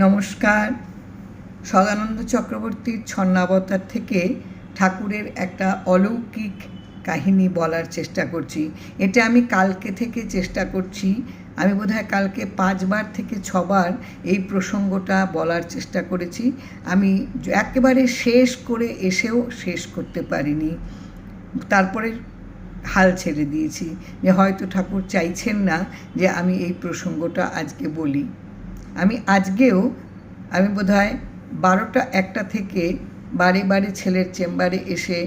নমস্কার। সদানন্দ চক্রবর্তীর ছন্নাবতার থেকে ঠাকুরের একটা অলৌকিক কাহিনী বলার চেষ্টা করছি। এটা আমি কালকে থেকে চেষ্টা করছি। আমি বোধহয় কালকে 5 বার থেকে 6 বার এই প্রসঙ্গটা বলার চেষ্টা করেছি। আমি একেবারে শেষ করে এসেও শেষ করতে পারিনি, তারপরে হাল ছেড়ে দিয়েছি যে হয়তো ঠাকুর চাইছেন না যে আমি এই প্রসঙ্গটা আজকে বলি। আমি আজকেও বোধহয় 12টা-1টা থেকে বারে বারে ছেলের চেম্বারে এসে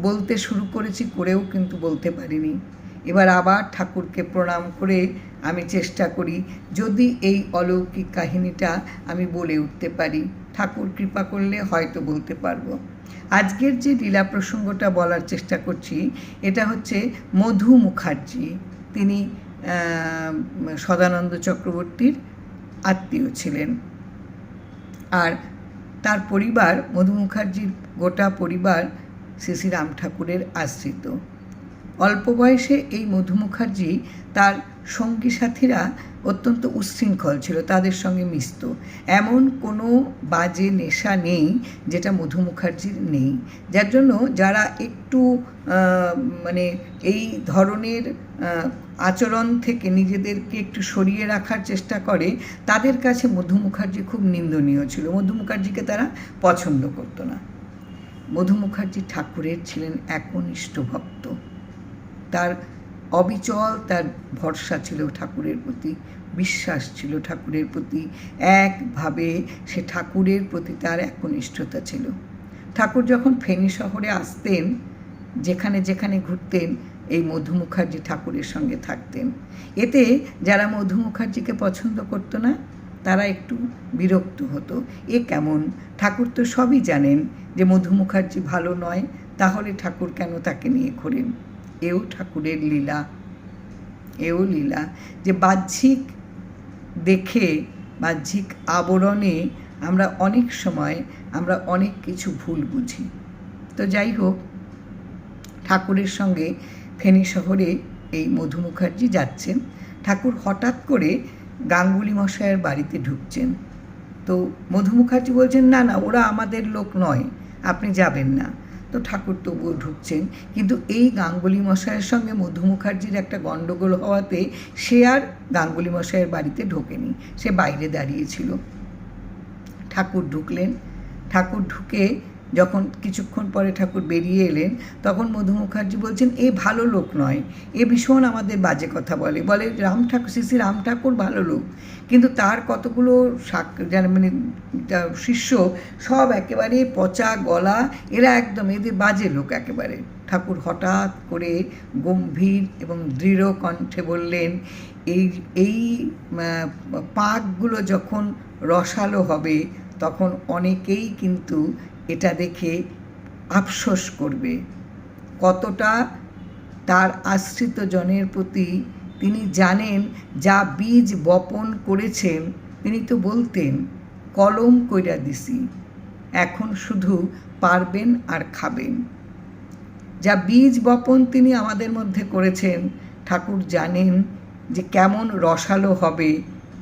বলতে শুরু করেছি, করেও কিন্তু বলতে পারিনি। এবার আবার ঠাকুরকে প্রণাম করে আমি চেষ্টা করি যদি এই অলৌকিক কাহিনীটা আমি বলে উঠতে পারি। ঠাকুর কৃপা করলে হয়তো বলতে পারবো। আজকের যে লীলা প্রসঙ্গটা বলার চেষ্টা করছি এটা হচ্ছে মধু মুখার্জি। তিনি সদানন্দ চক্রবর্তীর আত্মীয় ছিলেন, আর তার পরিবার, মধু মুখার্জির গোটা পরিবার শ্রী শ্রী রাম ঠাকুরের আশ্রিত। অল্প বয়সে এই মধু মুখার্জি তার সঙ্গী সাথীরা অত্যন্ত উচ্ছৃঙ্খল ছিল, তাদের সঙ্গে মিশত। এমন কোনো বাজে নেশা নেই যেটা মধু মুখার্জির নেই, যার জন্য যারা একটু মানে এই ধরনের আচরণ থেকে নিজেদেরকে একটু সরিয়ে রাখার চেষ্টা করে তাদের কাছে মধু মুখার্জি খুব নিন্দনীয় ছিল। মধু মুখার্জিকে তারা পছন্দ করত না। মধু মুখার্জি ঠাকুরের ছিলেন একনিষ্ঠ ভক্ত। তার অবিচল তার ভরসা ছিল ঠাকুরের প্রতি, বিশ্বাস ছিল ঠাকুরের প্রতি, একভাবে সে ঠাকুরের প্রতি তার একনিষ্ঠতা ছিল। ঠাকুর যখন ফেনী শহরে আসতেন, যেখানে যেখানে ঘুরতেন এই মধু মুখার্জি ঠাকুরের সঙ্গে থাকতেন। এতে যারা মধু মুখার্জিকে পছন্দ করতো না তারা একটু বিরক্ত হতো। এ কেমন, ঠাকুর তো সবই জানেন যে মধু মুখার্জি ভালো নয়, তাহলে ঠাকুর কেন তাকে নিয়ে ঘোরেন? এও ঠাকুরের লীলা, এও লীলা যে বাহ্যিক দেখে, বাহ্যিক আবরণে আমরা অনেক সময় অনেক কিছু ভুল বুঝি। তো যাই হোক, ঠাকুরের সঙ্গে ফেনী শহরে এই মধু মুখার্জি যাচ্ছেন। ঠাকুর হঠাৎ করে গাঙ্গুলি মশাইয়ের বাড়িতে ঢুকছেন। তো মধু মুখার্জি বলছেন, না না, ওরা আমাদের লোক নয়, আপনি যাবেন না। তো ঠাকুর তবুও ঢুকছেন, কিন্তু এই গাঙ্গুলি মশাইয়ের সঙ্গে মধু মুখার্জির একটা গণ্ডগোল হওয়াতে সে আর গাঙ্গুলি মশাইয়ের বাড়িতে ঢোকেনি, সে বাইরে দাঁড়িয়েছিল। ঠাকুর ঢুকলেন। ঠাকুর ঢুকে যখন কিছুক্ষণ পরে ঠাকুর বেরিয়ে এলেন, তখন মধু মুখার্জি বলছেন, এ ভালো লোক নয়, এ ভীষণ আমাদের বাজে কথা বলে রাম ঠাকুর, শ্রী শ্রী রাম ঠাকুর ভালো লোক, কিন্তু তার কতগুলো মানে শিষ্য সব একেবারে পচা গলা, এরা একদম এদের বাজে লোক একেবারে। ঠাকুর হঠাৎ করে গম্ভীর এবং দৃঢ় কণ্ঠে বললেন, এই পাকগুলো যখন রসালো হবে তখন অনেকেই কিন্তু এটা দেখে আফসোস করবে। কতটা তার আশ্রিত জনের প্রতি তিনি জানেন, যা বীজ বপন করেছেন তিনি তো বলতেন, কলম কইরা দিছি, এখন শুধু পারবেন আর খাবেন। যা বীজ বপন তিনি আমাদের মধ্যে করেছেন, ঠাকুর জানেন যে কেমন রসালো হবে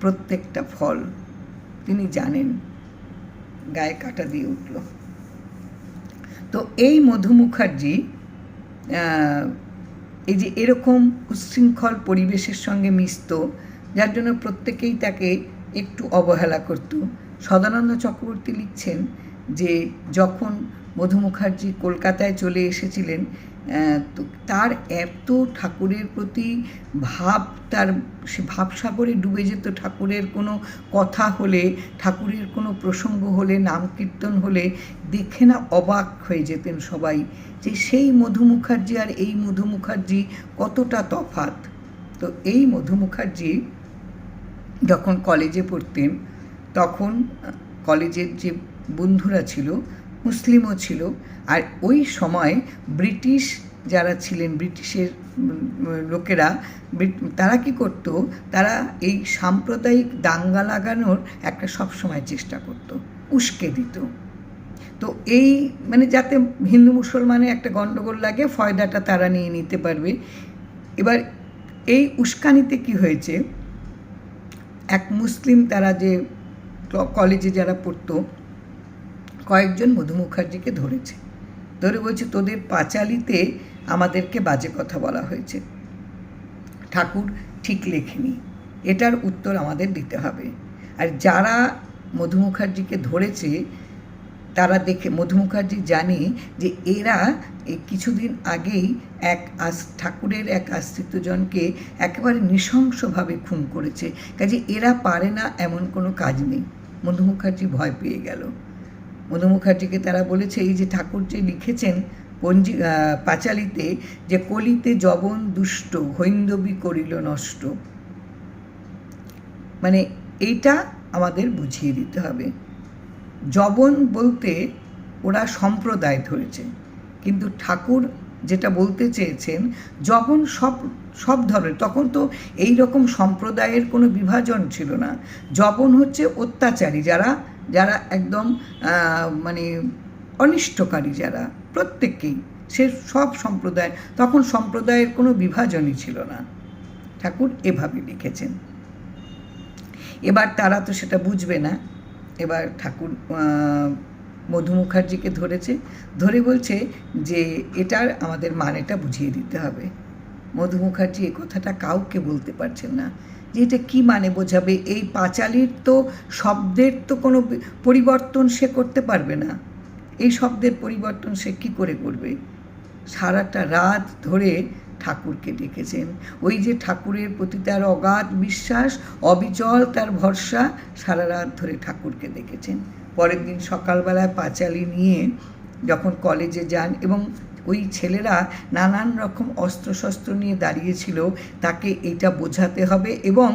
প্রত্যেকটা ফল, তিনি জানেন। গায়ে কাটা দিয়ে উঠল। তো এই মধু মুখার্জি এই যে এরকম উচ্ছৃঙ্খল পরিবেশের সঙ্গে মিশত, যার জন্য প্রত্যেকেই তাকে একটু অবহেলা করত। সদানন্দ চক্রবর্তী লিখছেন যে যখন মধু মুখার্জি কলকাতায় চলে এসেছিলেন, তো তার এত ঠাকুরের প্রতি ভাব, তার সে ভাবসাগরে ডুবে যেত। ঠাকুরের কোনো কথা হলে, ঠাকুরের কোনো প্রসঙ্গ হলে, নাম কীর্তন হলে দেখে না অবাক হয়ে যেতেন সবাই, যে সেই মধু মুখার্জি আর এই মধু মুখার্জি কতটা তফাৎ। তো এই মধু মুখার্জি যখন কলেজে পড়তেন, তখন কলেজের যে বন্ধুরা ছিল মুসলিমও ছিল, আর ওই সময় ব্রিটিশ যারা ছিলেন, ব্রিটিশের লোকেরা, তারা কি করতো, তারা এই সাম্প্রদায়িক দাঙ্গা লাগানোর একটা সবসময় চেষ্টা করত, উস্কে দিত। তো এই মানে যাতে হিন্দু মুসলমানের একটা গণ্ডগোল লাগে, ফয়দাটা তারা নিয়ে নিতে পারবে। এবার এই উস্কানিতে কি হয়েছে, এক মুসলিম, তারা যে কলেজে যারা পড়তো কয়েকজন মধু মুখার্জিকে ধরেছে, ধরে বলছে তোদের পাঁচালিতে আমাদেরকে বাজে কথা বলা হয়েছে, ঠাকুর ঠিক লেখেনি, এটার উত্তর আমাদের দিতে হবে। আর যারা মধু মুখার্জিকে ধরেছে তারা দেখে মধু মুখার্জি জানে যে এরা এই কিছুদিন আগেই ঠাকুরের এক আশ্রিতজনকে একেবারে নৃশংসভাবে খুন করেছে, কাজে এরা পারে না এমন কোনো কাজ নেই। মধু মুখার্জি ভয় পেয়ে গেল। মধু মুখার্জিকে তারা বলেছে এই যে ঠাকুর যে লিখেছেন পাঁচালিতে যে কলিতে যবন দুষ্ট হৈন্দবী করিল নষ্ট, মানে এইটা আমাদের বুঝিয়ে দিতে হবে। যবন বলতে ওরা সম্প্রদায় ধরেছে, কিন্তু ঠাকুর যেটা বলতে চেয়েছেন যবন সব ধরনের, তখন তো এই রকম সম্প্রদায়ের কোনো বিভাজন ছিল না। যবন হচ্ছে অত্যাচারী, যারা একদম মানে অনিষ্টকারী, যারা প্রত্যেককেই, সে সব সম্প্রদায়, তখন সম্প্রদায়ের কোনো বিভাজনই ছিল না। ঠাকুর এভাবে লিখেছেন। এবার তারা তো সেটা বুঝবে না। এবার ঠাকুর মধু মুখার্জিকে ধরে বলছে যে এটার আমাদের মানেটা বুঝিয়ে দিতে হবে। মধু মুখার্জি এ কথাটা কাউকে বলতে পারছেন না যে এটা কী মানে বোঝাবে। এই পাঁচালির তো শব্দের তো কোনো পরিবর্তন সে করতে পারবে না, এই শব্দের পরিবর্তন সে কী করে করবে। সারাটা রাত ধরে ঠাকুরকে ডেকেছেন, ওই যে ঠাকুরের প্রতি তার অগাধ বিশ্বাস, অবিচল তার ভরসা, সারা রাত ধরে ঠাকুরকে ডেকেছেন। পরের দিন সকালবেলায় পাঁচালি নিয়ে যখন কলেজে যান, এবং ওই ছেলেরা নানান রকম অস্ত্রশস্ত্র নিয়ে দাঁড়িয়েছিল, তাকে এটা বোঝাতে হবে, এবং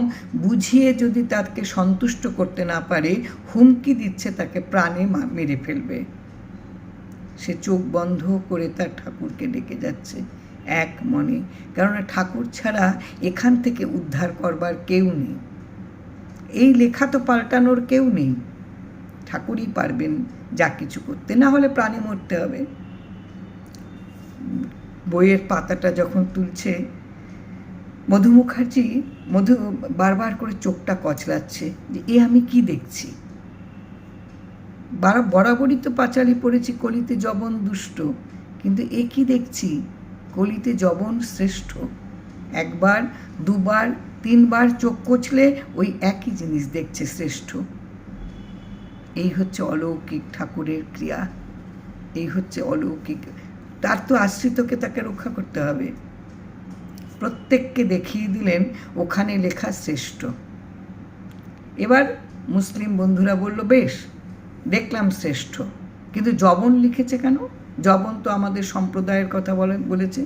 বুঝিয়ে যদি তাকে সন্তুষ্ট করতে না পারে হুমকি দিচ্ছে তাকে প্রাণে মেরে ফেলবে। সে চোখ বন্ধ করে তার ঠাকুরকে ডেকে যাচ্ছে এক মনে, কেননা ঠাকুর ছাড়া এখান থেকে উদ্ধার করবার কেউ নেই, এই লেখা তো পাল্টানোর কেউ নেই, ঠাকুরই পারবেন যা কিছু করতে, না হলে প্রাণে মরতে হবে। বইয়ের পাতাটা যখন তুলছে মধু মুখার্জি বারবার করে চোখটা কচলাচ্ছে যে এ আমি কি দেখছি। বরাবরই তো পাঁচালি পড়েছি কলিতে যবন দুষ্ট, কিন্তু এ কি দেখছি কলিতে যবন শ্রেষ্ঠ। একবার দুবার তিনবার চোখ কচলে ওই একই জিনিস দেখছে, শ্রেষ্ঠ। এই হচ্ছে অলৌকিক ঠাকুরের ক্রিয়া, এই হচ্ছে অলৌকিক। তার তো আশ্রিতকে তাকে রক্ষা করতে হবে। প্রত্যেককে দেখিয়ে দিলেন ওখানে লেখা শ্রেষ্ঠ। এবার মুসলিম বন্ধুরা বলল বেশ দেখলাম শ্রেষ্ঠ, কিন্তু যবন লিখেছে কেন? যবন তো আমাদের সম্প্রদায়ের কথা বলেছে।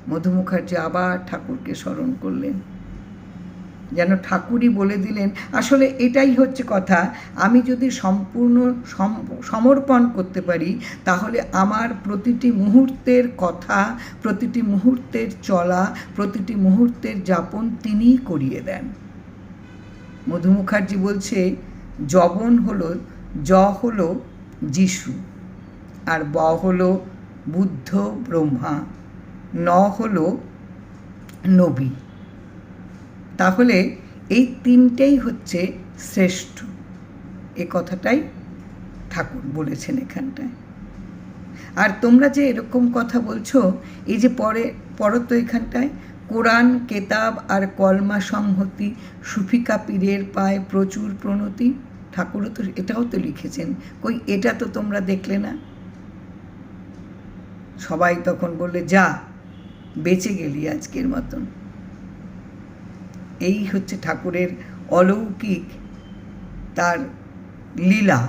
মধু মুখার্জি আবার ঠাকুরকে স্মরণ করলেন, যেন ঠাকুরই বলে দিলেন আসলে এটাই হচ্ছে কথা। আমি যদি সম্পূর্ণ সমর্পণ করতে পারি তাহলে আমার প্রতিটি মুহূর্তের কথা, প্রতিটি মুহূর্তের চলা, প্রতিটি মুহূর্তের যাপন তিনিই করিয়ে দেন। মধু মুখার্জি বলছে যবন হলো, জ হলো যিশু, আর ব হলো বুদ্ধ ব্রহ্মা, ন হলো নবী। তাহলে এই তিনটেই হচ্ছে শ্রেষ্ঠ, এ কথাটাই ঠাকুর বলেছেন এখানটায়। আর তোমরা যে এরকম কথা বলছো, এই যে পরে তো এখানটায় কোরআন কেতাব আর কলমা সংহতি, সুফিকা পীরের পায় প্রচুর প্রণতি, ঠাকুরও তো এটাও তো লিখেছেন, কই এটা তো তোমরা দেখলে না। সবাই তখন বললে যা বেঁচে গেলি আজকের মতন। এই হচ্ছে ঠাকুরের অলৌকিক তার লীলা।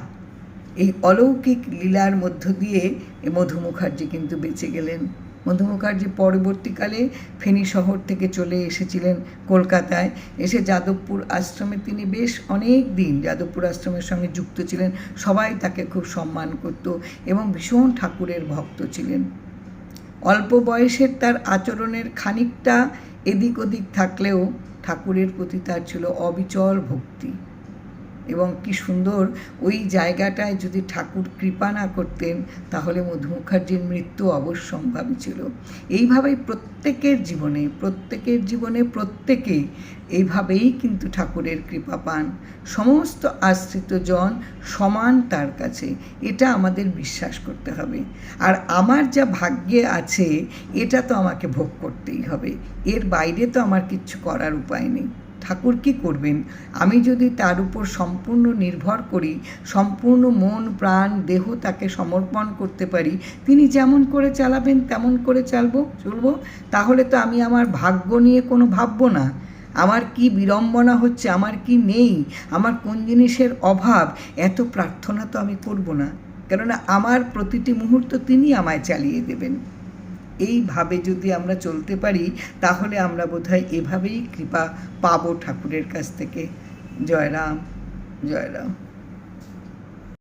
এই অলৌকিক লীলার মধ্য দিয়ে মধু মুখার্জি কিন্তু বেঁচে গেলেন। মধু মুখার্জি পরবর্তীকালে ফেনী শহর থেকে চলে এসেছিলেন কলকাতায়, এসে যাদবপুর আশ্রমে তিনি বেশ অনেক দিন যাদবপুর আশ্রমের সঙ্গে যুক্ত ছিলেন। সবাই তাকে খুব সম্মান করত এবং ভীষণ ঠাকুরের ভক্ত ছিলেন। অল্প বয়সের তার আচরণের খানিকটা এদিক ওদিক থাকলেও ঠাকুরের প্রতি তার ছিল অবিচল ভক্তি। এবং কি সুন্দর ওই জায়গাটায় যদি ঠাকুর কৃপা না করতেন তাহলে মধু মুখার্জির মৃত্যু অবশ্যম্ভাবী ছিল। এইভাবেই প্রত্যেকের জীবনে প্রত্যেকে এইভাবেই কিন্তু ঠাকুরের কৃপা পান। সমস্ত আশ্রিত জন সমান তার কাছে, এটা আমাদের বিশ্বাস করতে হবে। আর আমার যা ভাগ্যে আছে এটা তো আমাকে ভোগ করতেই হবে, এর বাইরে তো আমার কিচ্ছু করার উপায় নেই। ঠাকুর কি করবেন? আমি যদি তার উপর সম্পূর্ণ নির্ভর করি, সম্পূর্ণ মন প্রাণ দেহ তাকে সমর্পণ করতে পারি, তিনি যেমন করে চালাবেন তেমন করে চলবো, তাহলে তো আমি আমার ভাগ্য নিয়ে কোনো ভাববো না। আমার কি বিড়ম্বনা হচ্ছে, আমার কি নেই, আমার কোন জিনিসের অভাব, এত প্রার্থনা তো আমি করব না, কেননা আমার প্রতিটি মুহূর্ত তিনি আমায় চালিয়ে দেবেন। এইভাবে যদি আমরা চলতে পারি তাহলে আমরা বোধহয় এভাবেই কৃপা পাবো ঠাকুরের কাছ থেকে। জয় রাম, জয় রাম।